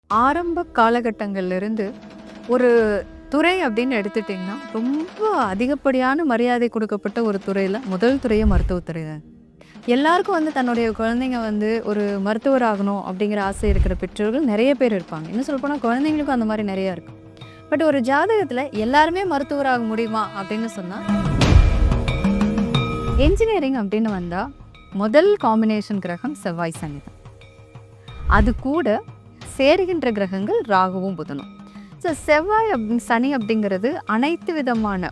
ஆரம்ப காலகட்டங்கள்ல இருந்து ஒரு துறை அப்படின்னு எடுத்துட்டிங்கன்னா, ரொம்ப அதிகப்படியான மரியாதை கொடுக்கப்பட்ட ஒரு துறையில முதல் துறையே மருத்துவத்துறை தான். எல்லாருக்கும் தன்னுடைய குழந்தைங்க ஒரு மருத்துவர் ஆகணும் அப்படிங்கிற ஆசை இருக்கிற பெற்றோர்கள் நெறைய பேர் இருப்பாங்க. இன்னும் சொல்லப்போனா குழந்தைங்களுக்கும் அந்த மாரி நெறையா இருக்கும். பட் ஒரு ஜாதகத்துல எல்லாருமே மருத்துவர் ஆக முடியுமா அப்படின்னு சொன்னா, என்ஜினியரிங் அப்படின்னு வந்தா, முதல் காம்பினேஷன் கிரகம் செவ்வாய், சனி தான். அது கூட சேருகின்ற கிரகங்கள் ராகுவும் புதனும். ஸோ செவ்வாய் சனி அப்படிங்கிறது அனைத்து விதமான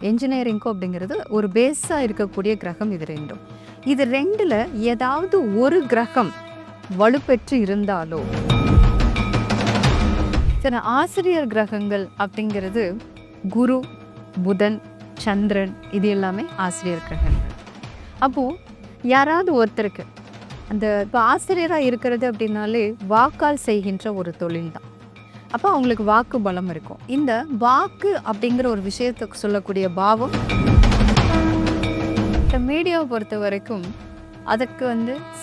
என்ஜினியரிங்க்கும் அப்படிங்கிறது ஒரு பேஸாக இருக்கக்கூடிய கிரகம் இது ரெண்டும். இது ரெண்டில் ஏதாவது ஒரு கிரகம் வலுப்பெற்று இருந்தாலோ சரி, ஆசிரியர் கிரகங்கள் அப்படிங்கிறது குரு, புதன், சந்திரன், இது எல்லாமே ஆசிரியர் கிரகங்கள். அப்போது யாராவது ஒருத்தருக்கு இப்போ ஆசிரியராக இருக்கிறது அப்படின்னாலே வாக்கால் செய்கின்ற ஒரு தொழில் தான். அப்போ அவங்களுக்கு வாக்கு பலம் இருக்கும். இந்த வாக்கு அப்படிங்கிற ஒரு விஷயத்தை சொல்லக்கூடிய பாவம் இந்த மீடியாவை பொறுத்த வரைக்கும் அதுக்கு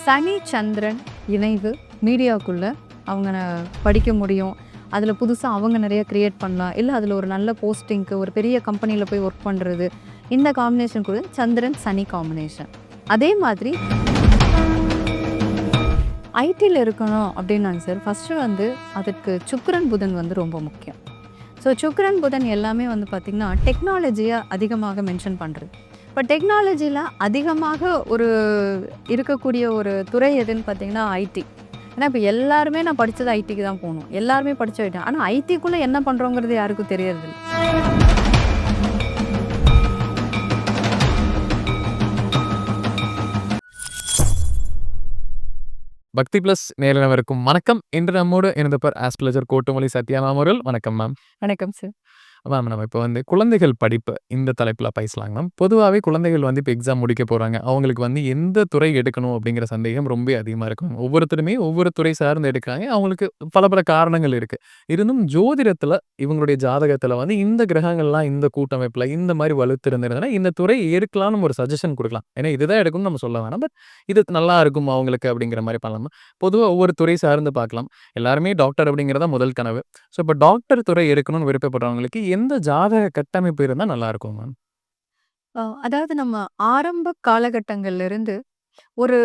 சனி சந்திரன் இணைவு மீடியாவுக்குள்ளே அவங்க படிக்க முடியும். அதில் புதுசாக அவங்க நிறைய க்ரியேட் பண்ணலாம். இல்லை அதில் ஒரு நல்ல போஸ்டிங்க்கு ஒரு பெரிய கம்பெனியில் போய் ஒர்க் பண்ணுறது, இந்த காம்பினேஷன் கூட சந்திரன் சனி காம்பினேஷன். அதே மாதிரி ஐடியில் இருக்கணும் அப்படின்னாங்க சார், ஃபஸ்ட்டு அதுக்கு சுக்கிரன் புதன் ரொம்ப முக்கியம். ஸோ சுக்கிரன் புதன் எல்லாமே பார்த்திங்கன்னா டெக்னாலஜியை அதிகமாக மென்ஷன் பண்ணுறது. இப்போ டெக்னாலஜியில் அதிகமாக இருக்கக்கூடிய ஒரு துறை எதுன்னு பார்த்திங்கன்னா ஐடி. ஏன்னா இப்போ எல்லாருமே நான் படித்தது ஐடிக்கு தான் போகணும், எல்லாருமே படித்த ஐடி. ஆனால் ஐடிக்குள்ளே என்ன பண்ணுறோங்கிறது யாருக்கும் தெரியறதில்லை. பக்தி பிளஸ் நேரவருக்கும் வணக்கம். இன்று நம்மோடு இருந்தப்பர் ஆஸ்ட்ராலஜர் கோட்டுமொழி சத்யா மேம் அவர்கள். வணக்கம் மேம். வணக்கம் சார். மேம், நம்ம இப்போ குழந்தைகள் படிப்பு இந்த தலைப்பில் பேசலாங்க மேம். பொதுவாகவே குழந்தைகள் இப்போ எக்ஸாம் முடிக்க போகிறாங்க. அவங்களுக்கு எந்த துறை எடுக்கணும் அப்படிங்கிற சந்தேகம் ரொம்ப அதிகமாக இருக்கும். ஒவ்வொருத்தருமே ஒவ்வொரு துறை சார்ந்து எடுக்கிறாங்க. அவங்களுக்கு பல பல காரணங்கள் இருக்குது. இருந்தும் ஜோதிடத்தில் இவங்களுடைய ஜாதகத்தில் இந்த கிரகங்கள்லாம் இந்த கூட்டமைப்பில் இந்த மாதிரி வலுத்து இருந்திருந்தனா இந்த துறை எடுக்கலாம்னு ஒரு சஜஷன் கொடுக்கலாம். ஏன்னா இதுதான் எடுக்கணும்னு நம்ம சொல்ல வேணாம். பட் இது நல்லா இருக்கும் அவங்களுக்கு அப்படிங்கிற மாதிரி பண்ணலாம். பொதுவாக ஒவ்வொரு துறை சார்ந்து பார்க்கலாம். எல்லாருமே டாக்டர் அப்படிங்கிறதா முதல் கனவு. ஸோ இப்போ டாக்டர் துறை எடுக்கணும்னு விருப்பப்படுறவங்களுக்கு எந்த ஜாதக கட்டமைப்பு இருந்தா நல்லா இருக்கும் மேம்? அதாவது நம்ம ஆரம்ப காலகட்டங்கள்ல இருந்து ஒரு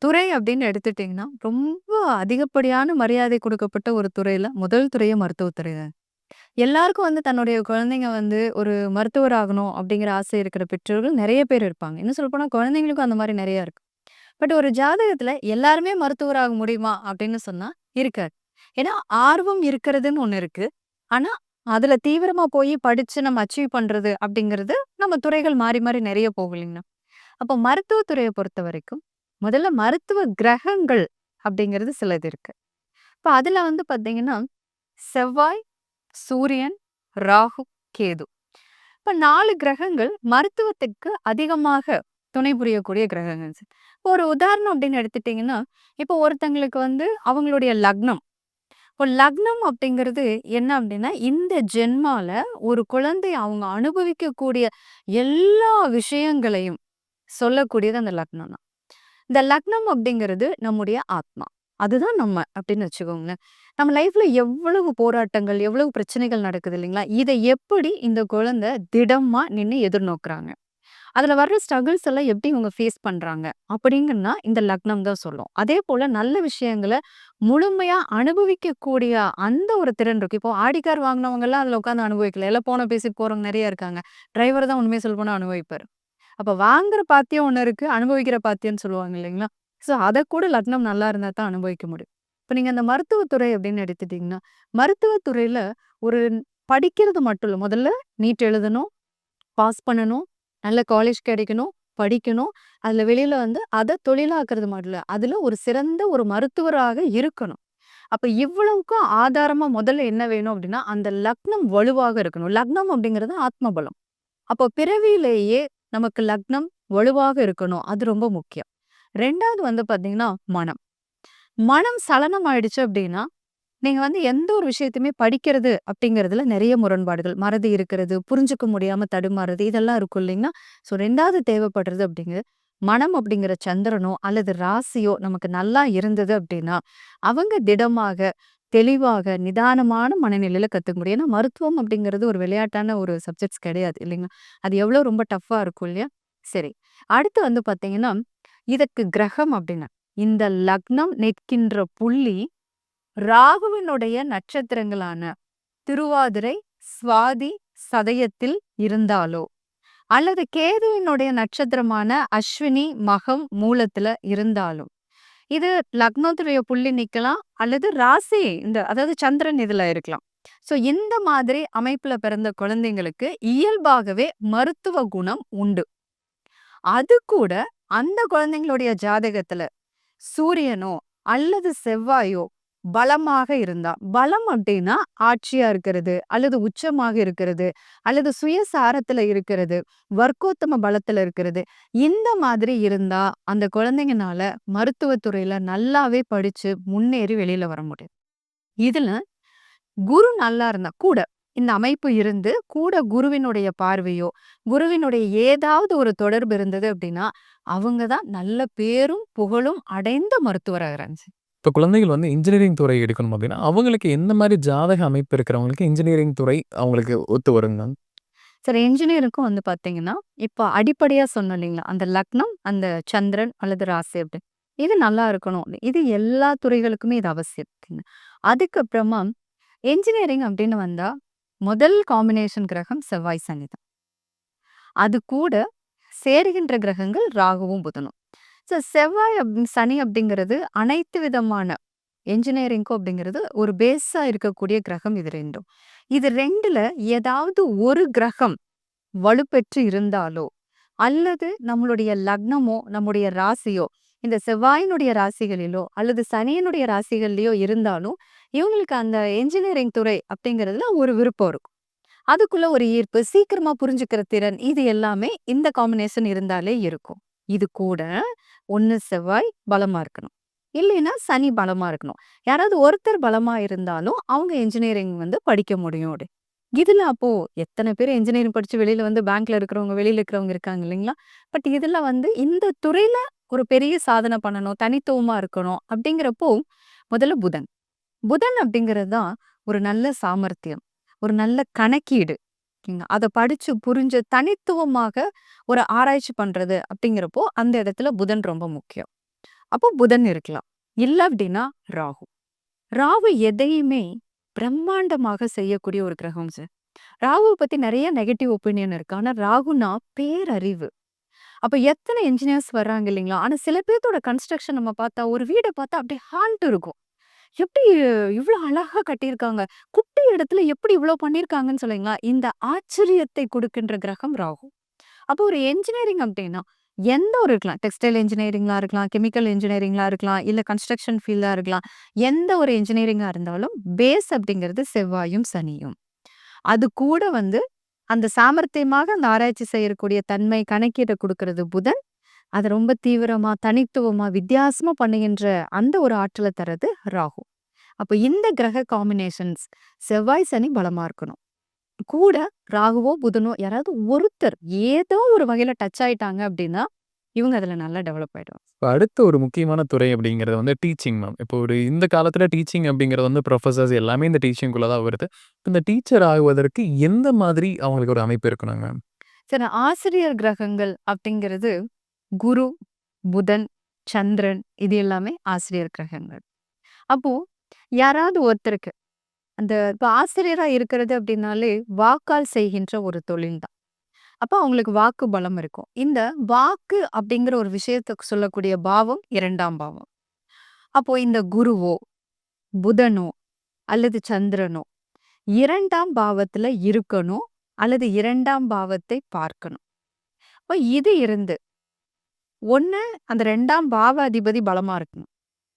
துறை அப்படின்னு எடுத்துட்டிங்கன்னா, ரொம்ப அதிகப்படியான மரியாதை கொடுக்கப்பட்ட ஒரு துறையில முதல் துறையே மருத்துவத்துறை தான். எல்லாருக்கும் தன்னுடைய குழந்தைங்க ஒரு மருத்துவர் ஆகணும் அப்படிங்கிற ஆசை இருக்கிற பெற்றோர்கள் நெறைய பேர் இருப்பாங்க. இன்னும் சொல்லப்போனா குழந்தைங்களுக்கும் அந்த மாரி நெறையா இருக்கு. பட் ஒரு ஜாதகத்துல எல்லாருமே மருத்துவர் ஆக முடியுமா அப்படின்னு சொன்னா இருக்காது. ஏன்னா ஆர்வம் இருக்கிறதுன்னு ஒண்ணு இருக்கு. ஆனா அதுல தீவிரமா போய் படிச்சு நம்ம அச்சீவ் பண்றது அப்படிங்கிறது நம்ம துறைகள் மாறி மாறி நிறைய போகும் இல்லைங்களா? அப்போ மருத்துவத்துறையை பொறுத்த வரைக்கும் முதல்ல மருத்துவ கிரகங்கள் அப்படிங்கிறது சிலது இருக்கு. இப்போ அதுல பாத்தீங்கன்னா செவ்வாய், சூரியன், ராகு, கேது. இப்ப 4 கிரகங்கள் மருத்துவத்துக்கு அதிகமாக துணை புரியக்கூடிய கிரகங்கள் சார். இப்போ ஒரு உதாரணம் அப்படின்னு எடுத்துட்டீங்கன்னா, இப்போ ஒருத்தங்களுக்கு அவங்களுடைய லக்னம். இப்போ லக்னம் அப்படிங்கிறது என்ன அப்படின்னா, இந்த ஜென்மால ஒரு குழந்தை அவங்க அனுபவிக்கக்கூடிய எல்லா விஷயங்களையும் சொல்லக்கூடியது அந்த லக்னம் தான். இந்த லக்னம் அப்படிங்கிறது நம்முடைய ஆத்மா. அதுதான் நம்ம அப்படின்னு வச்சுக்கோங்களேன். நம்ம லைஃப்ல எவ்வளவு போராட்டங்கள், எவ்வளவு பிரச்சனைகள் நடக்குது இல்லைங்களா? இதை எப்படி இந்த குழந்தை திடமா நின்னு எதிர்நோக்குறாங்க? அதுல வர்ற ஸ்ட்ரகிள்ஸ் எல்லாம் எப்படி இவங்க ஃபேஸ் பண்றாங்க? அப்படிங்கன்னா இந்த லக்னம் தான் சொல்லும். அதேபோல நல்ல விஷயங்கள முழுமையா அனுபவிக்கக்கூடிய அந்த ஒரு திறன் இருக்கு. இப்போ ஆடி கார் வாங்குனவங்கலாம் அதுல உட்கார்ந்து அனுபவிக்கல. எல்லாம் போன பேசிட்டு போறவங்க நெறைய இருக்காங்க. டிரைவர் தான் உண்மைய சொல்லப்போனா அனுபவிப்பாரு. அப்ப வாங்குற பாத்தியம் ஒண்ணு இருக்கு, அனுபவிக்கிற பாத்தியம்ன்னு சொல்லுவாங்க இல்லைங்களா? ஸோ அதக்கூட லக்னம் நல்லா இருந்தா தான் அனுபவிக்க முடியும். இப்ப நீங்க அந்த மருத்துவத்துறை அப்படின்னு எடுத்துட்டீங்கன்னா, மருத்துவத்துறையில ஒரு படிக்கிறது மட்டும் இல்ல. முதல்ல நீட் எழுதணும், பாஸ் பண்ணணும், நல்ல காலேஜ் கிடைக்கணும், படிக்கணும். அதுல வெளியில அத தொழிலாக்குறது மட்டும் இல்ல. அதுல ஒரு சிறந்த ஒரு மருத்துவராக இருக்கணும். அப்ப இவ்வளவுக்கும் ஆதாரமா முதல்ல என்ன வேணும் அப்படின்னா, அந்த லக்னம் வலுவாக இருக்கணும். லக்னம் அப்படிங்கிறது ஆத்ம பலம். அப்போ பிறவியிலேயே நமக்கு லக்னம் வலுவாக இருக்கணும். அது ரொம்ப முக்கியம். 2வது பார்த்தீங்கன்னா, மனம். மனம் சலனம் ஆயிடுச்சு அப்படின்னா, நீங்க எந்த ஒரு விஷயத்தையுமே படிக்கிறது அப்படிங்கிறதுல நெறைய முரண்பாடுகள், மறதி இருக்கிறது, புரிஞ்சுக்க முடியாம தடுமாறுறது, இதெல்லாம் இருக்கும் இல்லைங்களா? ஸோ 2வது தேவைப்படுறது அப்படிங்கிறது, மனம் அப்படிங்கிற சந்திரனோ அல்லது ராசியோ நமக்கு நல்லா இருந்தது அப்படின்னா, அவங்க திடமாக தெளிவாக, நிதானமான மனநிலையில கத்துக்க முடியும். ஏன்னா மருத்துவம் அப்படிங்கிறது ஒரு விளையாட்டான ஒரு சப்ஜெக்ட்ஸ் கிடையாது இல்லைங்களா? அது எவ்வளோ ரொம்ப டஃப்பா இருக்கும் இல்லையா? சரி. அடுத்து வந்து பார்த்தீங்கன்னா, இதற்கு கிரகம் அப்படின்னா, இந்த லக்னம் நிற்கின்ற புள்ளி ராகுவினுடைய நட்சத்திரங்களான திருவாதிரை, சுவாதி, சதயத்தில் இருந்தாலோ, அல்லது கேதுவினுடைய நட்சத்திரமான அஸ்வினி, மகம், மூலத்துல இருந்தாலும், இது லக்னத்துடைய புள்ளி நிக்கலாம், அல்லது ராசி அதாவது சந்திரன் இதுல இருக்கலாம். ஸோ இந்த மாதிரி அமைப்புல பிறந்த குழந்தைங்களுக்கு இயல்பாகவே மருத்துவ குணம் உண்டு. அது கூட அந்த குழந்தைங்களுடைய ஜாதகத்துல சூரியனோ அல்லது செவ்வாயோ பலமாக இருந்தா, பலம் அப்படின்னா ஆட்சியா இருக்கிறது, அல்லது உச்சமாக இருக்கிறது, அல்லது சுயசாரத்துல இருக்கிறது, வர்க்கோத்தம பலத்துல இருக்கிறது. இந்த மாதிரி இருந்தா அந்த குழந்தைங்கனால மருத்துவத்துறையில நல்லாவே படிச்சு முன்னேறி வெளியில வர முடியும். இதுல குரு நல்லா இருந்தா கூட இந்த அமைப்பு இருந்து கூட குருவினுடைய பார்வையோ, குருவினுடைய ஏதாவது ஒரு தொடர்பு இருந்தது அப்படின்னா, அவங்க தான் நல்ல பேரும், புகழும் அடைந்த மருத்துவராகுறாங்க. இப்ப குழந்தைகள் வந்து இன்ஜினியரிங் துறை எடுக்கணும் அப்படின்னா, அவங்களுக்கு எந்த மாரி ஜாதக அமைப்பு இருக்கிறவங்களுக்கு இன்ஜினியரிங் துறை அவங்களுக்கு ஒத்து வருங்க? சரி, என்ஜினியருக்கும் வந்து பார்த்தீங்கன்னா, இப்போ அடிப்படையா சொன்னோம் இல்லைங்களா? அந்த லக்னம், அந்த சந்திரன் அல்லது ராசி அப்படி. இது நல்லா இருக்கணும். இது எல்லா துறைகளுக்குமே இது அவசியம். அதுக்கப்புறமா என்ஜினியரிங் அப்படின்னு வந்தா, முதல் காம்பினேஷன் கிரகம் செவ்வாய், சனி தான். அது கூட சேருகின்ற கிரகங்கள் ராகுவும், புதனும். ஸோ செவ்வாய் சனி அப்படிங்கிறது அனைத்து விதமான என்ஜினியரிங்க்கும் அப்படிங்கிறது ஒரு பேஸா இருக்கக்கூடிய கிரகம் இது 2ம். இது 2ல ஏதாவது ஒரு கிரகம் வலுப்பெற்று இருந்தாலோ, அல்லது நம்மளுடைய லக்னமோ, நம்முடைய ராசியோ, இந்த செவ்வாயினுடைய ராசிகளிலோ, அல்லது சனியினுடைய ராசிகள்லயோ இருந்தாலும், இவங்களுக்கு அந்த என்ஜினியரிங் துறை அப்படிங்கிறதுல ஒரு விருப்பம் இருக்கும். அதுக்குள்ள ஒரு ஈர்ப்பு, சீக்கிரமா புரிஞ்சுக்கிற திறன், இது எல்லாமே இந்த காம்பினேஷன் இருந்தாலே இருக்கும். இது கூட ஒண்ணு செவ்வாய் பலமா இருக்கணும். இல்லைன்னா சனி பலமா இருக்கணும். யாராவது ஒருத்தர் பலமா இருந்தாலும், அவங்க என்ஜினியரிங் வந்து படிக்க முடியும் அப்படி. இதுல அப்போ எத்தன பேர் என்ஜினியரிங் படிச்சு வெளியில வந்து பேங்க்ல இருக்கிறவங்க, வெளியில இருக்கிறவங்க இருக்காங்க இல்லைங்களா? பட் இதுல வந்து இந்த துறையில ஒரு பெரிய சாதனை பண்ணணும், தனித்துவமா இருக்கணும் அப்படிங்கிறப்போ, முதல்ல புதன். புதன் அப்படிங்கிறது தான் ஒரு நல்ல சாமர்த்தியம், ஒரு நல்ல கணக்கீடு. அத படிச்சு புரிஞ்சு தனித்துவமாக ஒரு ஆராய்ச்சி பண்றது அப்படிங்கிறப்போ, அந்த இடத்துல புதன் ரொம்ப முக்கியம். அப்போ புதன் இருக்கலாம். இல்ல அப்படின்னா ராகு. ராகு எதையுமே பிரம்மாண்டமாக செய்யக்கூடிய ஒரு கிரகம் சார். ராகுவ பத்தி நெறைய நெகட்டிவ் ஒப்பீனியன் இருக்கு. ஆனா ராகுனா பேரறிவு. அப்ப எத்தன என்ஜினியர்ஸ் வர்றாங்க இல்லைங்களா? ஆனா சில பேத்தோட கன்ஸ்ட்ரக்ஷன் நம்ம பார்த்தா, ஒரு வீட பார்த்தா அப்படியே ஹான்ட் இருக்கும். எப்படி இவ்ளோ அழகா கட்டியிருக்காங்க. குட்டி இடத்துல எப்படி இவ்ளோ பண்ணியிருக்காங்கன்னு சொல்லுவீங்களா? இந்த ஆச்சரியத்தை கொடுக்கின்ற கிரகம் ராகு. அப்போ ஒரு என்ஜினியரிங் அப்டின்னா, எந்த ஒரு இருக்கலாம். டெக்ஸ்டைல் என்ஜினியரிங்கா இருக்கலாம், கெமிக்கல் என்ஜினியரிங்கா இருக்கலாம், இல்ல கன்ஸ்ட்ரக்ஷன் ஃபீல்டா இருக்கலாம். எந்த ஒரு என்ஜினியரிங்கா இருந்தாலும், பேஸ் அப்படிங்கிறது செவ்வாயும், சனியும். அது கூட வந்து அந்த சாமர்த்தியமாக அந்த ஆராய்ச்சி செய்யக்கூடிய தன்மை, கணக்கீட குடுக்கிறது புதன். அத ரொம்ப தீவிரமா, தனித்துவமா, வித்தியாசமா பண்ணுகின்ற அந்த ஒரு ஆற்றல தர்றது ராகு. அப்ப இந்த கிரக காம்பினேஷன்ஸ் செவ்வாய், சனி பலமா இருக்கணும். கூட ராகுவோ, புதனோ யாராவது ஒருத்தர் ஏதோ ஒரு வகையில டச் ஆயிட்டாங்க அப்படின்னா, இவங்க அதுல நல்லா டெவலப் ஆயிடுவாங்க. இப்ப அடுத்த ஒரு முக்கியமான துறை அப்படிங்கிறது வந்து டீச்சிங் மேம். இப்போ ஒரு இந்த காலத்துல டீச்சிங் அப்படிங்கிறது வந்து புரொஃபசர்ஸ் எல்லாமே இந்த டீச்சிங்குள்ள தான் வருது. இந்த டீச்சர் ஆகுவதற்கு எந்த மாதிரி அவங்களுக்கு ஒரு அமைப்பு இருக்கணுங்க மேம்? சரி, ஆசிரியர் கிரகங்கள் அப்படிங்கிறது குரு, புதன், சந்திரன் இது எல்லாமே ஆசிரியர் கிரகங்கள். அப்போ யாராவது ஒருத்தருக்கு அந்த இப்ப ஆசிரியரா இருக்கிறது அப்படின்னாலே வாக்கால் செய்கின்ற ஒரு தொழில் தான். அப்ப அவங்களுக்கு வாக்கு பலம் இருக்கும். இந்த வாக்கு அப்படிங்கிற ஒரு விஷயத்த சொல்லக்கூடிய பாவம் 2ஆம் பாவம். அப்போ இந்த குருவோ, புதனோ அல்லது சந்திரனோ 2ஆம் பாவத்துல இருக்கணும், அல்லது 2ஆம் பாவத்தை பார்க்கணும். அப்ப இது இருந்து, ஒண்ணு அந்த 2ஆம் பாவ அதிபதி பலமா இருக்கணும்.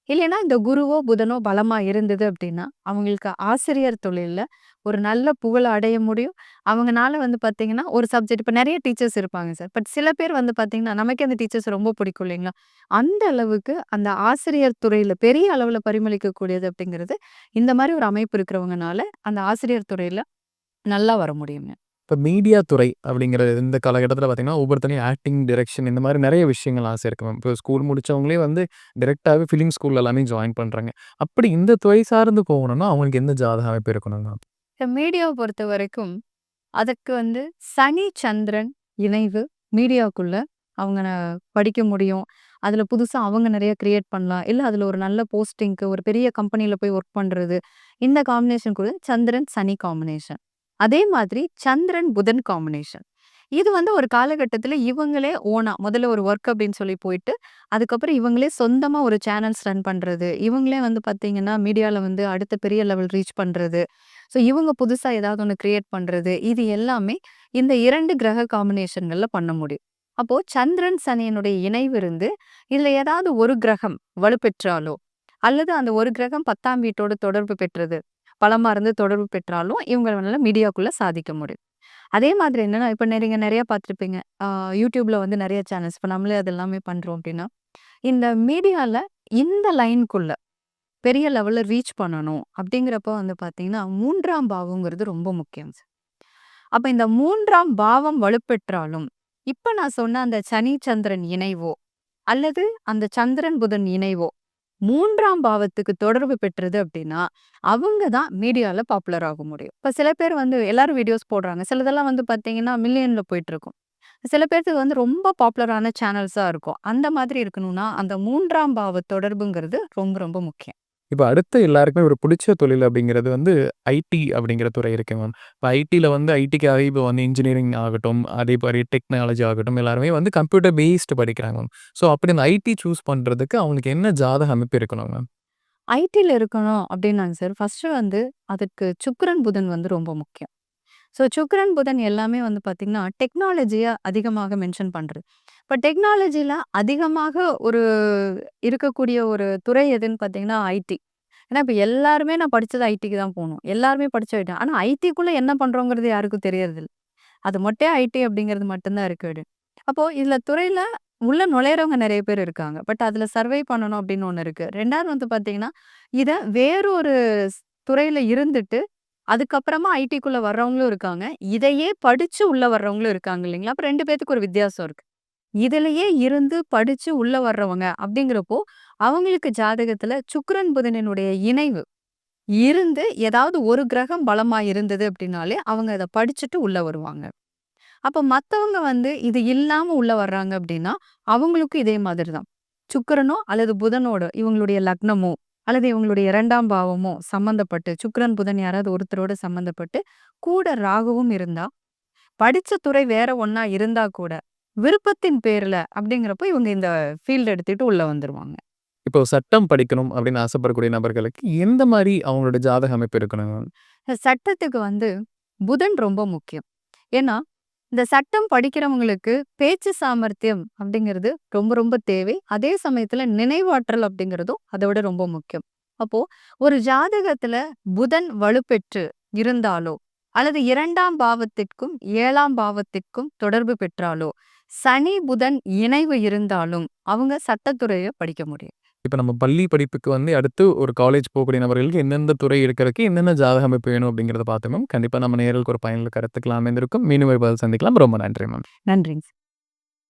இல்லைன்னா இந்த குருவோ, புதனோ பலமா இருந்தது அப்படின்னா, அவங்களுக்கு ஆசிரியர் தொழில்ல ஒரு நல்ல புகழ அடைய முடியும். அவங்கனால வந்து பார்த்தீங்கன்னா, ஒரு சப்ஜெக்ட் இப்ப நெறைய டீச்சர்ஸ் இருப்பாங்க சார். பட் சில பேர் வந்து பார்த்தீங்கன்னா, நமக்கே அந்த டீச்சர்ஸ் ரொம்ப பிடிக்கும் இல்லைங்களா? அந்த அளவுக்கு அந்த ஆசிரியர் துறையில பெரிய அளவுல பரிமளிக்கக்கூடியது அப்படிங்கிறது, இந்த மாரி ஒரு அமைப்பு இருக்கிறவங்கனால, அந்த ஆசிரியர் துறையில நல்லா வர முடியுங்க. இப்ப மீடியா துறை அப்படிங்கிற இந்த காலகட்டத்தில பார்த்தீங்கன்னா, ஒவ்வொருத்தனையும் ஆக்டிங், டைரக்ஷன் இந்த மாரி நெறைய விஷயங்கள் ஆசை இருக்கு மேம். இப்போ ஸ்கூல் முடிச்சவங்களே வந்து டைரக்ட்டாவே ஃபிலிம் ஸ்கூல் எல்லாமே ஜாயின் பண்றாங்க. அப்படி இந்த துறை சார்ந்து போகணும்னா, அவங்களுக்கு எந்த ஜாதக அமைப்பு இருக்கணும் மேம்? இந்த மீடியாவ பொறுத்தவரைக்கும், அதற்கு வந்து சனி, சந்திரன் இணைவு மீடியாக்குள்ள அவங்க படிக்க முடியும். அதுல புதுசா அவங்க நெறைய கிரியேட் பண்ணலாம். இல்ல அதுல ஒரு நல்ல போஸ்டிங்க்கு ஒரு பெரிய கம்பெனில போய் ஒர்க் பண்றது. இந்த காம்பினேஷன் கூட சந்திரன், சனி காம்பினேஷன். அதே மாதிரி சந்திரன், புதன் காம்பினேஷன். இது வந்து ஒரு காலகட்டத்தில இவங்களே ஓனா முதல்ல ஒரு ஒர்க் அப்படின்னு சொல்லி போயிட்டு, அதுக்கப்புறம் இவங்களே சொந்தமா ஒரு சேனல்ஸ் ரன் பண்றது. இவங்களே வந்து பார்த்தீங்கன்னா, மீடியால வந்து அடுத்த பெரிய லெவல் ரீச் பண்றது. ஸோ இவங்க புதுசா ஏதாவது ஒண்ணு கிரியேட் பண்றது. இது எல்லாமே இந்த 2 கிரக காம்பினேஷன்கள்ல பண்ண முடியும். அப்போ சந்திரன், சனியினுடைய இணைவு இருந்து, இதுல ஏதாவது ஒரு கிரகம் வலுப்பெற்றாலோ, அல்லது அந்த ஒரு கிரகம் 10ஆம் வீட்டோட தொடர்பு பெற்றது, பலமா இருந்து தொடர்பு பெற்றாலும், இவங்களால மீடியாக்குள்ள சாதிக்க முடியும். அதே மாதிரி என்னன்னா, இப்ப நீங்க நெறைய பார்த்துருப்பீங்க. YouTubeல வந்து நெறைய சேனல்ஸ் இப்ப நம்மளே அது எல்லாமே பண்றோம் அப்டின்னா, இந்த மீடியால இந்த லைன்க்குள்ள பெரிய லெவல்ல ரீச் பண்ணணும் அப்டிங்கிறப்ப வந்து பார்த்தீங்கன்னா, 3ஆம் பாவம்ங்கிறது ரொம்ப முக்கியம். அப்ப இந்த 3ஆம் பாவம் வலுப்பெற்றாலும், இப்ப நான் சொன்ன அந்த சனி, சந்திரன் இணைவோ, அல்லது அந்த சந்திரன், புதன் இணைவோ 3ஆம் பாவத்துக்கு தொடர்பு பெற்றது அப்டின்னா, அவங்க தான் மீடியால பாப்புலர் ஆக முடியும். இப்ப சில பேர் வந்து எல்லாரும் வீடியோஸ் போடுறாங்க. சிலதெல்லாம் வந்து பார்த்தீங்கன்னா, மில்லியன்ல போயிட்டுருக்கும். சில பேர்த்துக்கு வந்து ரொம்ப பாப்புலரான சேனல்ஸா இருக்கும். அந்த மாதிரி இருக்கணும்னா, அந்த 3ஆம் பாவ தொடர்புங்கிறது ரொம்ப ரொம்ப முக்கியம். இப்ப அடுத்து எல்லாருக்குமே ஒரு புடிச்ச தொழில் அப்படிங்கிறது வந்து ஐடி அப்படிங்கிற துறை இருக்கு மேம். இப்ப ஐடில வந்து ஐடிக்காகவே இப்போ வந்து இன்ஜினியரிங் ஆகட்டும், அதே மாரி டெக்னாலஜி ஆகட்டும், எல்லாருமே வந்து கம்ப்யூட்டர் பேஸ்டு படிக்கிறாங்க மேம். ஸோ அப்படி அந்த ஐடி சூஸ் பண்றதுக்கு அவங்களுக்கு என்ன ஜாதக அமைப்பு இருக்கணும் மேம்? ஐடில இருக்கணும் அப்டின்னாங்க சார், ஃபர்ஸ்ட்டு வந்து அதுக்கு சுக்கிரன், புதன் வந்து ரொம்ப முக்கியம். ஸோ சுக்கிரன், புதன் எல்லாமே வந்து பார்த்தீங்கன்னா, டெக்னாலஜிய அதிகமாக மென்ஷன் பண்றது. இப்ப டெக்னாலஜில அதிகமாக ஒரு இருக்கக்கூடிய ஒரு துறை எதுன்னு பார்த்தீங்கன்னா, ஐடி. ஏன்னா, இப்ப எல்லாருமே நான் படிச்சது ஐடிக்கு தான் போணும். எல்லாருமே படிச்ச ஐடி. ஆனா, ஐடிக்குள்ள என்ன பண்றோங்கிறது யாருக்கும் தெரியறதில்ல. அது மொட்டையா ஐடி அப்படிங்கிறது மட்டும் தான் இருக்கு. அப்போ இதுல துறையில உள்ள நுழையிறவங்க நெறைய பேர் இருக்காங்க. பட் அதுல சர்வை பண்ணணும் அப்படின்னு ஒண்ணு இருக்கு. 2வது வந்து பார்த்தீங்கன்னா, இத வேறொரு துறையில இருந்துட்டு, அதுக்கப்புறமா ஐடிக்குள்ள வர்றவங்களும் இருக்காங்க. இதையே படிச்சு உள்ள வர்றவங்களும் இருக்காங்க இல்லைங்களா? அப்ப 2 பேத்துக்கு ஒரு வித்தியாசம் இருக்கு. இதுலயே இருந்து படிச்சு உள்ள வர்றவங்க அப்படிங்கிறப்போ, அவங்களுக்கு ஜாதகத்துல சுக்கிரன், புதனினுடைய இணைவு இருந்து ஏதாவது ஒரு கிரகம் பலமா இருந்தது அப்படின்னாலே, அவங்க அத படிச்சுட்டு உள்ள வருவாங்க. அப்ப மத்தவங்க வந்து இது இல்லாம உள்ள வர்றாங்க அப்படின்னா, அவங்களுக்கும் இதே மாதிரி தான். சுக்கிரனோ அல்லது புதனோட இவங்களுடைய லக்னமோ, அல்லது இவங்களுடைய 2ஆம் பாவமோ சம்மந்தப்பட்டு சுக்கிரன், புதன் யாராவது ஒருத்தரோட சம்மந்தப்பட்டு, கூட ராகுவும் இருந்தா, படிச்ச துறை வேற ஒண்ணா இருந்தா கூட, விருப்பத்தின் பேர்ல அப்படிங்கிறப்போ இவங்க இந்த ஃபீல்ட் எடுத்துட்டு உள்ள வந்துருவாங்க. இப்போ சட்டம் படிக்கணும் அப்படின்னு ஆசைப்படக்கூடிய நபர்களுக்கு எந்த மாரி அவங்களோட ஜாதக அமைப்பு இருக்கணும் மேம்? சட்டத்துக்கு வந்து புதன் ரொம்ப முக்கியம். ஏன்னா, இந்த சட்டம் படிக்கிறவங்களுக்கு பேச்சு சாமர்த்தியம் அப்படிங்கிறது ரொம்ப ரொம்ப தேவை. அதே சமயத்துல நினைவாற்றல் அப்படிங்கிறதும் அத விட ரொம்ப முக்கியம். அப்போ ஒரு ஜாதகத்துல புதன் வலுப்பெற்று இருந்தாலோ, அல்லது 2ஆம் பாவத்திற்கும் 7ஆம் பாவத்திற்கும் தொடர்பு பெற்றாலோ, சனி, புதன் இணைவு இருந்தாலும் அவங்க சட்டத்துறைய படிக்க முடியும். இப்ப நம்ம பள்ளி படிப்புக்கு வந்து அடுத்து ஒரு காலேஜ் போகக்கூடிய நபர்களுக்கு எந்தெந்த துறை இருக்கறதுக்கு என்னென்ன ஜாதக அமைப்பு வேணும் அப்படிங்கிறத பார்த்தோம் மேம். கண்டிப்பா நம்ம நேயர்களுக்கு ஒரு பயனுள்ள கருத்துக்கள் அமைந்திருக்கும். மீண்டும் ஒரு பதில் சந்திக்கலாம். ரொம்ப நன்றி மேம். நன்றிங்க.